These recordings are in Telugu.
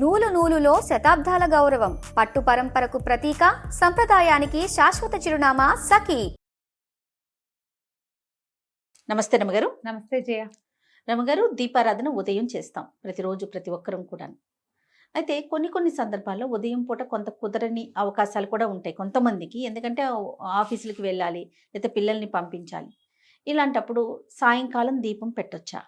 నూలు నూలులో శతాబ్దాల గౌరవం, పట్టు పరంపరకు ప్రతీక, సంప్రదాయానికి శాశ్వత చిరునామా సఖీ. నమస్తే రమగారు. నమస్తే జయ. రమగారు, దీపారాధన ఉదయం చేస్తాం ప్రతిరోజు, ప్రతి ఒక్కరం కూడా. అయితే కొన్ని సందర్భాల్లో ఉదయం పూట కొంత కుదరని అవకాశాలు కూడా ఉంటాయి కొంతమందికి. ఎందుకంటే ఆఫీసులకి వెళ్ళాలి, లేదా పిల్లల్ని పంపించాలి. ఇలాంటప్పుడు సాయంకాలం దీపం పెట్టొచ్చా?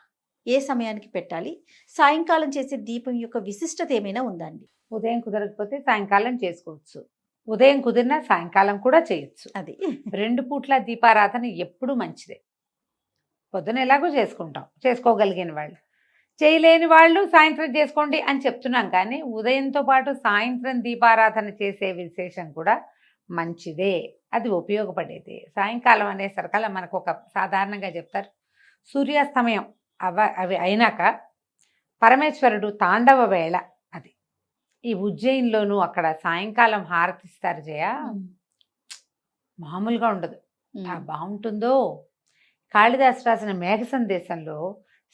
ఏ సమయానికి పెట్టాలి? సాయంకాలం చేసే దీపం యొక్క విశిష్టత ఏమైనా ఉందా అండి? ఉదయం కుదరకపోతే సాయంకాలం చేసుకోవచ్చు, ఉదయం కుదిరినా సాయంకాలం కూడా చేయొచ్చు. అది 2 పూట్ల దీపారాధన ఎప్పుడు మంచిదే. పొద్దున ఎలాగో చేసుకుంటాం, చేసుకోగలిగిన వాళ్ళు. చేయలేని వాళ్ళు సాయంత్రం చేసుకోండి అని చెప్తున్నాం, కానీ ఉదయంతో పాటు సాయంత్రం దీపారాధన చేసే విశేషం కూడా మంచిదే, అది ఉపయోగపడేది. సాయంకాలం అనేసరికల్లా మనకు ఒక సాధారణంగా చెప్తారు, సూర్యాస్తమయం అవి అయినాక పరమేశ్వరుడు తాండవ వేళ. అది ఈ ఉజ్జయిన్లోనూ అక్కడ సాయంకాలం హారతిస్తారు జయ, మామూలుగా ఉండదు. బాగుంటుందో. కాళిదాసు రాసిన మేఘ సందేశంలో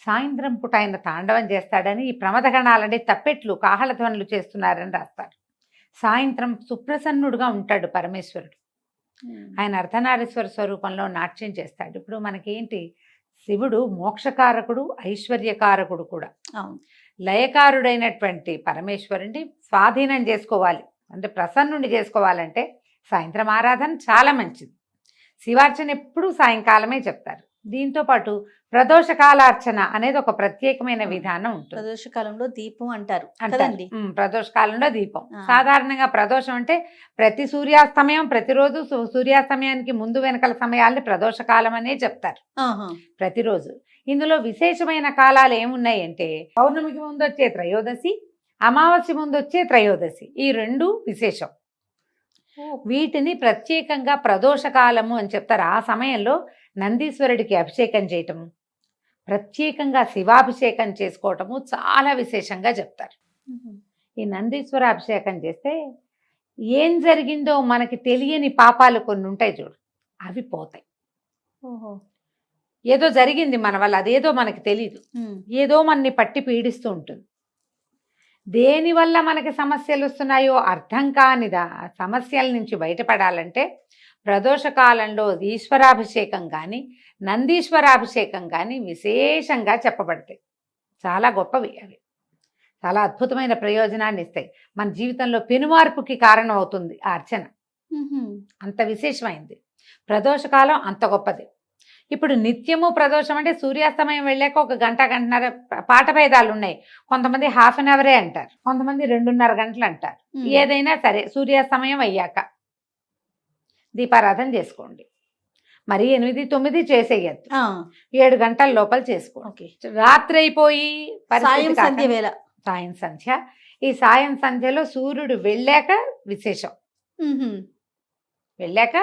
సాయంత్రం పూట ఆయన తాండవం చేస్తాడని, ఈ ప్రమదగణాలని తప్పెట్లు కాహళధ్వనులు చేస్తున్నారని రాస్తారు. సాయంత్రం సుప్రసన్నుడుగా ఉంటాడు పరమేశ్వరుడు. ఆయన అర్ధనారీశ్వర స్వరూపంలో నాట్యం చేస్తాడు. ఇప్పుడు మనకేంటి, శివుడు మోక్షకారకుడు, ఐశ్వర్యకారకుడు కూడా. లయకారుడైనటువంటి పరమేశ్వరుని స్వాధీనం చేసుకోవాలి అంటే, ప్రసన్నుని చేసుకోవాలంటే సాయంత్రం ఆరాధన చాలా మంచిది. శివార్చన ఎప్పుడూ సాయంకాలమే చెప్తారు. దీంతో పాటు ప్రదోషకాలార్చన అనేది ఒక ప్రత్యేకమైన విధానం ఉంటుంది. ప్రదోషకాలంలో దీపం అంటారు. ప్రదోషకాలంలో దీపం. సాధారణంగా ప్రదోషం అంటే ప్రతి సూర్యాస్తమయం, ప్రతిరోజు సూర్యాస్తమయానికి ముందు వెనకల సమయాల్ని ప్రదోషకాలం అనే చెప్తారు ప్రతిరోజు. ఇందులో విశేషమైన కాలాలు ఏమున్నాయి అంటే, పౌర్ణమికి ముందు వచ్చే త్రయోదశి, అమావాస్య ముందు వచ్చే త్రయోదశి, ఈ 2 విశేషం. వీటిని ప్రత్యేకంగా ప్రదోషకాలము అని చెప్తారు. ఆ సమయంలో నందీశ్వరుడికి అభిషేకం చేయటము, ప్రత్యేకంగా శివాభిషేకం చేసుకోవటము చాలా విశేషంగా చెప్తారు. ఈ నందీశ్వర అభిషేకం చేస్తే ఏం జరిగిందో మనకి తెలియని పాపాలు కొన్ని ఉంటాయి చూడు, అవి పోతాయి. ఏదో జరిగింది మన వల్ల, అదేదో మనకి తెలీదు, ఏదో మనని పట్టి పీడిస్తూ ఉంటుంది. దేనివల్ల మనకి సమస్యలు వస్తున్నాయో అర్థం కానిదా సమస్యల నుంచి బయటపడాలంటే ప్రదోషకాలంలో ఈశ్వరాభిషేకం కానీ, నందీశ్వరాభిషేకం కానీ విశేషంగా చెప్పబడతాయి. చాలా గొప్పవి అవి, చాలా అద్భుతమైన ప్రయోజనాన్ని ఇస్తాయి. మన జీవితంలో పెనుమార్పుకి కారణం అవుతుంది ఆ అర్చన. అంత విశేషమైంది ప్రదోషకాలం, అంత గొప్పది. ఇప్పుడు నిత్యము ప్రదోషం అంటే సూర్యాస్తమయం వెళ్ళాక 1 గంట, గంటన్నర పాట భేదాలు ఉన్నాయి. కొంతమంది ½ అన్ అవరే అంటారు, కొంతమంది 2.5 గంటలు అంటారు. ఏదైనా సరే సూర్యాస్తమయం అయ్యాక దీపారాధన చేసుకోండి. మరి 8, 9 చేసేయద్దు, 7 గంటల లోపల చేసుకోండి. రాత్రి అయిపోయి సాయం సంధ్య. ఈ సాయం సంధ్యలో సూర్యుడు వెళ్ళాక విశేషం. వెళ్ళాక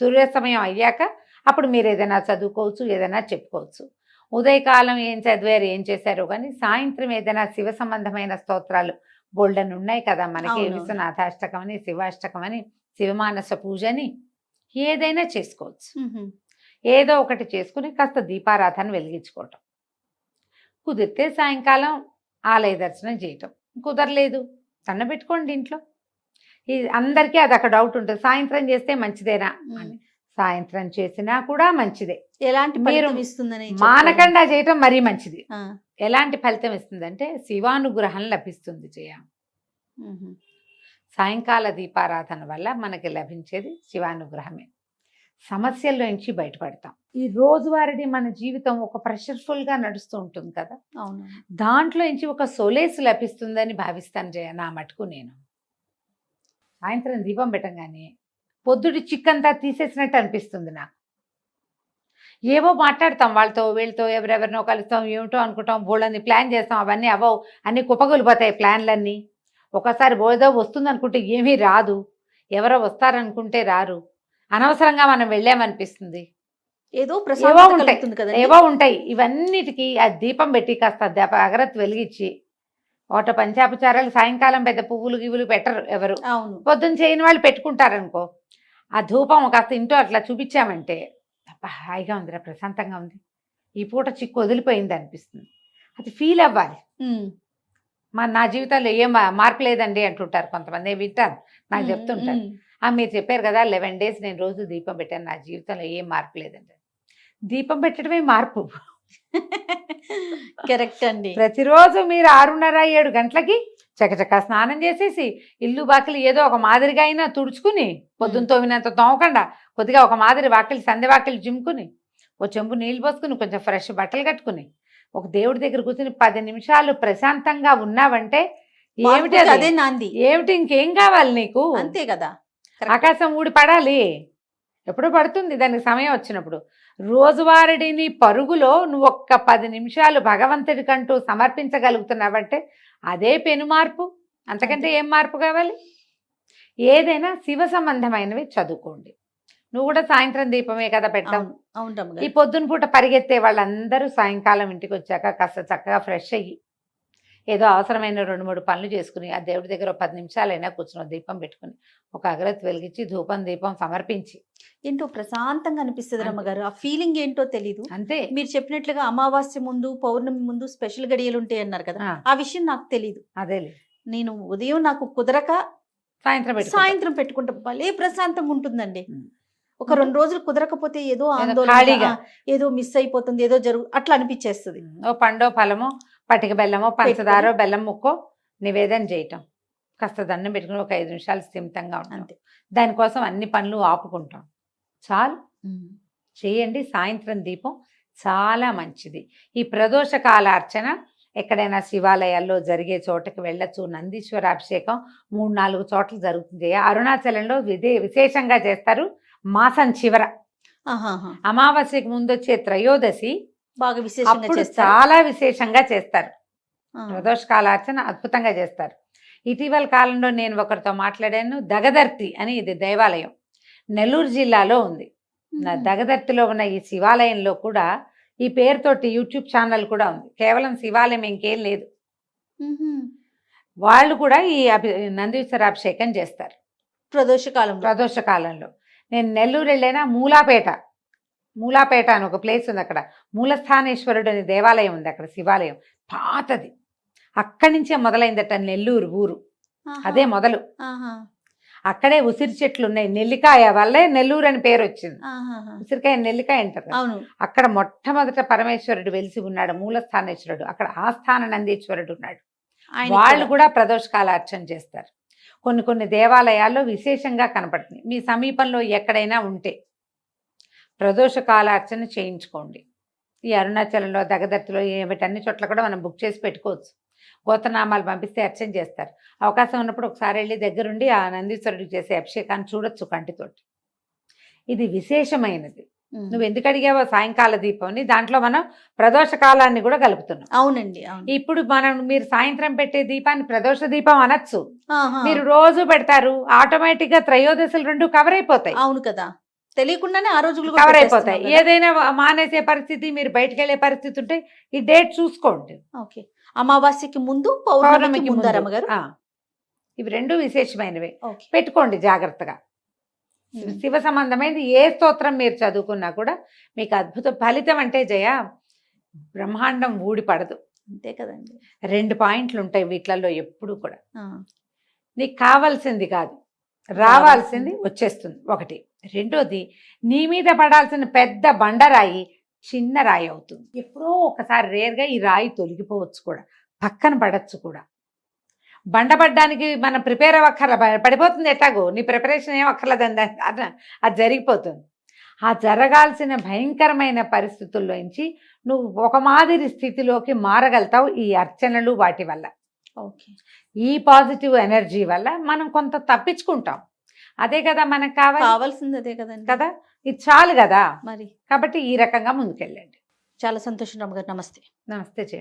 సూర్యాస్తమయం అయ్యాక అప్పుడు మీరు ఏదైనా చదువుకోవచ్చు, ఏదైనా చెప్పుకోవచ్చు. ఉదయకాలం ఏం చదివారు, ఏం చేశారో కానీ సాయంత్రం ఏదైనా శివ సంబంధమైన స్తోత్రాలు బోల్డన్ ఉన్నాయి కదా మనకి. విశ్వనాథాష్టకం అని, శివాష్టకం అని, శివమానస పూజ అని ఏదైనా చేసుకోవచ్చు. ఏదో ఒకటి చేసుకుని కాస్త దీపారాధన వెలిగించుకోవటం. కుదిరితే సాయంకాలం ఆలయ దర్శనం చేయటం, కుదరలేదు పెట్టుకోండి ఇంట్లో. అందరికీ అది ఒక డౌట్ ఉంటుంది, సాయంత్రం చేస్తే మంచిదేనా అని. సాయంత్రం చేసినా కూడా మంచిదే. ఎలాంటి ఫలితం ఇస్తుందని మానకుండా చేయటం మరీ మంచిది. ఎలాంటి ఫలితం ఇస్తుందంటే శివానుగ్రహం లభిస్తుంది జయ. సాయంకాల దీపారాధన వల్ల మనకి లభించేది శివానుగ్రహమే. సమస్యల నుంచి బయటపడతాం. ఈ రోజువారీ మన జీవితం ఒక ప్రెషర్ఫుల్గా నడుస్తూ ఉంటుంది కదా, దాంట్లో నుంచి ఒక సొలేస్ లభిస్తుందని భావిస్తాను జయ. నా మటుకు నేను సాయంత్రం దీపం పెట్టగానే పొద్దుటి చిక్కంతా తీసేసినట్టు అనిపిస్తుంది నాకు. ఏవో మాట్లాడతాం వాళ్ళతో, వీళ్ళతో, ఎవరెవరినో కలుస్తాం, ఏమిటో అనుకుంటాం, బోళ్ళని ప్లాన్ చేస్తాం, అవన్నీ అవో, అన్నీ కుప్పగొలిపోతాయి ప్లాన్లన్నీ. ఒకసారి ఏదో వస్తుంది అనుకుంటే ఏమీ రాదు, ఎవరో వస్తారనుకుంటే రారు, అనవసరంగా మనం వెళ్ళామనిపిస్తుంది. ఏవో ఉంటాయి. ఇవన్నిటికీ ఆ దీపం పెట్టి కాస్త అగరత్తు వెలిగించి, ఒకట పంచాపచారాలు సాయంకాలం పెద్ద పువ్వులు గివ్వులు పెట్టరు ఎవరు, పొద్దున్న చేయని వాళ్ళు పెట్టుకుంటారనుకో. ఆ ధూపం కాస్త ఇంట్లో అట్లా చూపించామంటే హాయిగా ఉందిరా, ప్రశాంతంగా ఉంది, ఈ పూట చిక్కు వదిలిపోయింది అనిపిస్తుంది. అది ఫీల్ అవ్వాలి. నా జీవితంలో ఏం మార్పు లేదండి అంటుంటారు కొంతమంది, వింటారు, నాకు చెప్తుంటారు. మీరు చెప్పారు కదా 11 days నేను రోజు దీపం పెట్టాను, నా జీవితంలో ఏం మార్పు లేదండి. దీపం పెట్టడమే మార్పు. కరెక్ట్ అండి. ప్రతిరోజు మీరు 6:30 7 గంటలకి చకచకా స్నానం చేసేసి ఇల్లు బాకిలి ఏదో ఒక మాదిరిగా అయినా తుడుచుకుని, పొద్దున్న తోమినంత తోమకుండా కొద్దిగా ఒక మాదిరి వాకిలి సంధ్య వాకిలి జిమ్ముకుని, ఓ చెంబు నీళ్ళు పోసుకుని, కొంచెం ఫ్రెష్ బట్టలు కట్టుకుని, ఒక దేవుడి దగ్గర కూర్చుని 10 నిమిషాలు ప్రశాంతంగా ఉన్నావంటే ఏమిటి మార్పుకి అది? అదే నాంది. ఏమిటి ఇంకేం కావాలి నీకు? అంతే కదా. ఆకాశం ఊడి పడాలి, ఎప్పుడో పడుతుంది దానికి సమయం వచ్చినప్పుడు. రోజువారీని పరుగులో నువ్వు ఒక్క 10 నిమిషాలు భగవంతుడికంటూ సమర్పించగలుగుతున్నావంటే అదే పెను మార్పు. అంతకంటే ఏం మార్పు కావాలి? ఏదైనా శివ సంబంధమైనవి చదువుకోండి. నువ్వు కూడా సాయంత్రం దీపమే కదా పెట్టావు. అవును ఈ రమ్మగారు. పొద్దున పూట పరిగెత్తే వాళ్ళందరూ సాయంకాలం ఇంటికి వచ్చాక కాస్త చక్కగా ఫ్రెష్ అయ్యి ఏదో అవసరమైన 2-3 పనులు చేసుకుని ఆ దేవుడి దగ్గర 10 నిమిషాలైనా కూర్చుని దీపం పెట్టుకుని ఒక అగరత్తి వెలిగించి ధూపం దీపం సమర్పించి ఏంటో ప్రశాంతంగా అనిపిస్తుంది రమ్మగారు. ఆ ఫీలింగ్ ఏంటో తెలీదు. అంతే. మీరు చెప్పినట్లుగా అమావాస్య ముందు పౌర్ణమి ముందు స్పెషల్ గడియలు ఉంటాయి అన్నారు కదా, ఆ విషయం నాకు తెలీదు. అదేలే, నేను ఉదయం నాకు కుదరక సాయంత్రం పెట్టుకుంటా, భలే ప్రశాంతంగా ఉంటుందండి. ఒక 2 రోజులు కుదరకపోతే ఏదో ఆందోళన, ఏదో మిస్ అయిపోతుంది, ఏదో అట్లా అనిపించేస్తుంది. ఓ పండో ఫలమో పటిక బెల్లమో పంచదారో బెల్లం ముక్కో నివేదన చేయటం, కాస్త దండం పెట్టుకుని ఒక 5 నిమిషాలు స్థిమితంగా ఉంటాం. దానికోసం అన్ని పనులు ఆపుకుంటాం, చాలు. చేయండి. సాయంత్రం దీపం చాలా మంచిది. ఈ ప్రదోష కాల అర్చన ఎక్కడైనా శివాలయాల్లో జరిగే చోటకి వెళ్ళచ్చు. నందీశ్వర అభిషేకం 3-4 చోట్ల జరుగుతుంది. అరుణాచలంలో విశేషంగా చేస్తారు. మాసం చివర అమావాస్యకు ముందు వచ్చే త్రయోదశి బాగా విశేషంగా చాలా విశేషంగా చేస్తారు. ప్రదోష కాలార్చన అద్భుతంగా చేస్తారు. ఇటీవల కాలంలో నేను ఒకరితో మాట్లాడాను. దగదర్తి అని ఇది దేవాలయం నెల్లూరు జిల్లాలో ఉంది. దగదర్తిలో ఉన్న ఈ శివాలయంలో కూడా ఈ పేరుతోటి యూట్యూబ్ ఛానల్ కూడా ఉంది. కేవలం శివాలయం ఇంకేం లేదు. వాళ్ళు కూడా ఈ నందీశ్వర అభిషేకం చేస్తారు ప్రదోష కాలంలో. నేను నెల్లూరు వెళ్ళైనా మూలాపేట అని ఒక ప్లేస్ ఉంది. అక్కడ మూలస్థానేశ్వరుడు అనే దేవాలయం ఉంది. అక్కడ శివాలయం పాతది. అక్కడి నుంచే మొదలైందట నెల్లూరు ఊరు. అదే మొదలు. అక్కడే ఉసిరి చెట్లు ఉన్నాయి. నెల్లికాయ వల్లే నెల్లూరు అని పేరు వచ్చింది. ఉసిరికాయ నెల్లికాయ అంటారు. అక్కడ మొట్టమొదట పరమేశ్వరుడు వెలిసి ఉన్నాడు, మూలస్థానేశ్వరుడు. అక్కడ ఆస్థాన నందీశ్వరుడు ఉన్నాడు. వాళ్ళు కూడా ప్రదోషకాల అర్చన చేస్తారు. కొన్ని దేవాలయాల్లో విశేషంగా కనపడుతుంది. మీ సమీపంలో ఎక్కడైనా ఉంటే ప్రదోషకాల అర్చన చేయించుకోండి. ఈ అరుణాచలంలో దగదర్తిలో వీటన్ని చోట్ల కూడా మనం బుక్ చేసి పెట్టుకోవచ్చు. గోత్రనామాలు పంపిస్తే అర్చన చేస్తారు. అవకాశం ఉన్నప్పుడు ఒకసారి వెళ్ళి దగ్గరుండి ఆ నందీశ్వరుడికి చేసే అభిషేకాన్ని చూడొచ్చు కంటితోటి. ఇది విశేషమైనది. నువ్వు ఎందుకు అడిగావో సాయంకాల దీపం, దాంట్లో మనం ప్రదోష కాలాన్ని కూడా కలుపుతున్నాం. అవునండి. ఇప్పుడు మీరు సాయంత్రం పెట్టే దీపాన్ని ప్రదోష దీపం అనొచ్చు. మీరు రోజు పెడతారు, ఆటోమేటిక్ గా త్రయోదశులు 2 కవర్ అయిపోతాయి. అవును కదా, తెలియకుండానే ఆ రోజులు కవర్ అయిపోతాయి. ఏదైనా మానేసే పరిస్థితి, మీరు బయటకు వెళ్ళే పరిస్థితి ఉంటే ఈ డేట్ చూసుకోండి. ఓకే, అమావాస్యకి ముందు పౌర్ణమికి ముందు రమ్మగారు. ఇవి 2 విశేషమైనవి. పెట్టుకోండి జాగ్రత్తగా. శివ సంబంధమైనది ఏ స్తోత్రం మీరు చదువుకున్నా కూడా మీకు అద్భుత ఫలితం. అంటే జయ, బ్రహ్మాండం ఊడి పడదు. అంతే కదండి. 2 పాయింట్లు ఉంటాయి వీటిలలో ఎప్పుడు కూడా. నీకు కావాల్సింది కాదు, రావాల్సింది వచ్చేస్తుంది. 1. 2ది, నీ మీద పడాల్సిన పెద్ద బండరాయి చిన్న రాయి అవుతుంది. ఎప్పుడో ఒకసారి రేర్గా ఈ రాయి తొలగిపోవచ్చు కూడా, పక్కన పడచ్చు కూడా. బండపడ్డానికి మనం ప్రిపేర్ అవ్వక్కర్ల, పడిపోతుంది ఎట్టాగో. నీ ప్రిపరేషన్ ఏం అక్కర్లేదండి, అది జరిగిపోతుంది. ఆ జరగాల్సిన భయంకరమైన పరిస్థితుల్లోంచి నువ్వు ఒక మాదిరి స్థితిలోకి మారగలుగుతావు ఈ అర్చనలు వాటి వల్ల. ఈ పాజిటివ్ ఎనర్జీ వల్ల మనం కొంత తప్పించుకుంటాం. అదే కదా మనకు కావాల్సింది, అదే కదండి కదా. ఇది చాలు కదా మరి. కాబట్టి ఈ రకంగా ముందుకెళ్ళండి. చాలా సంతోషం రమ్మగారు. నమస్తే. నమస్తే.